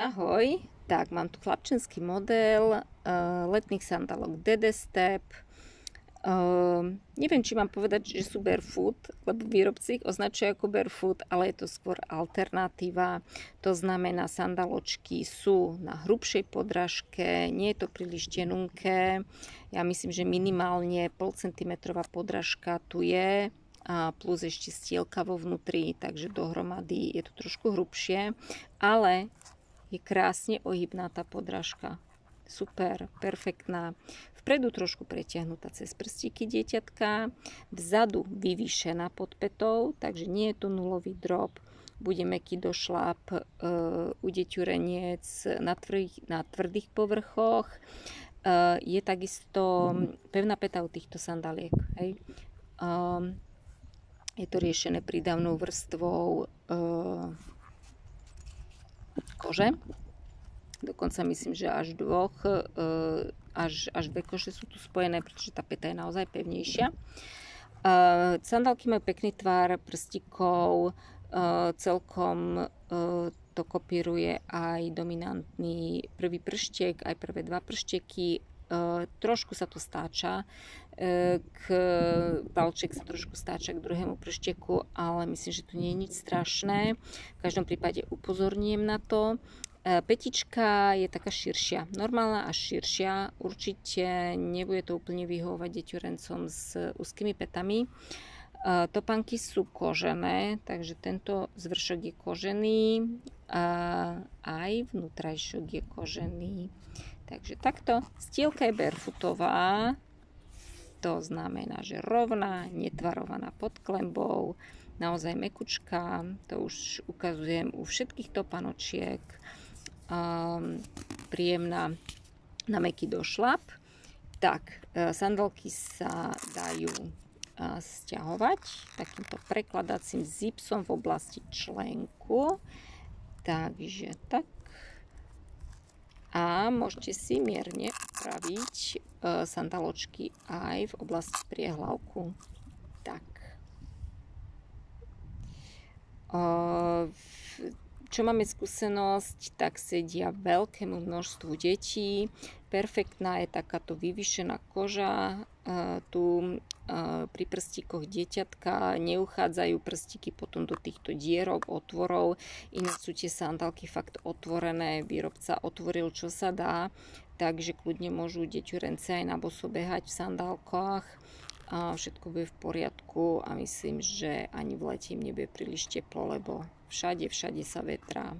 Ahoj, tak mám tu chlapčenský model letných sandálok DD Step. Neviem, či mám povedať, že sú barefoot, lebo výrobci ich označujú ako barefoot, ale je to skôr alternatíva. To znamená, sandáločky sú na hrubšej podrážke, nie je to príliš tenunké. Ja myslím, že minimálne 0,5 cm podrážka tu je, a plus ešte stielka vo vnútri, takže dohromady je to trošku hrubšie, ale je krásne ohybná tá podrážka. Super, perfektná. Vpredu trošku pretiahnutá cez prstíky dieťatka, vzadu vyvýšená pod petou, takže nie je to nulový drop. Bude mäkký došlap, udeťureniec na tvrdých povrchoch. Je takisto pevná peta u týchto sandáliek. Hej. Je to riešené prídavnou vrstvou kože. Dokonca myslím, že až dve kože sú tu spojené, pretože tá peta je naozaj pevnejšia. Sandálky majú pekný tvar prstíkov, celkom to kopíruje aj dominantný prvý prštiek, aj prvé dva prštieky. Trošku sa to stáča, palček sa trošku stáča k druhému prštieku, ale myslím, že tu nie je nič strašné. V každom prípade upozorním na to. Petička je taká širšia, normálna až širšia. Určite nebude to úplne vyhovovať deťurencom s úzkými petami. Topánky sú kožené, takže tento zvršok je kožený, aj vnútrajšok je kožený. Takže takto, stielka je barefootová, to znamená, že rovná, netvarovaná pod klembou, naozaj mekučká, to už ukazujem u všetkých topanočiek, príjemná na mäkký došlap. Tak, sandálky sa dajú sťahovať takýmto prekladacím zipsom v oblasti členku, takže tak. A môžete si mierne upraviť sandáločky aj v oblasti priehlavku. Tak. Čo máme skúsenosť, tak sedia veľkému množstvu detí. Perfektná je takáto vyvýšená koža. Tu pri prstíkoch dieťatka neuchádzajú prstíky potom do týchto dierok, otvorov. Inak sú tie sandálky fakt otvorené. Výrobca otvoril, čo sa dá. Takže kľudne môžu deťurence aj na boso behať v sandálkach. Všetko bude v poriadku a myslím, že ani v lete im nebude príliš teplo, lebo všade sa vetrá.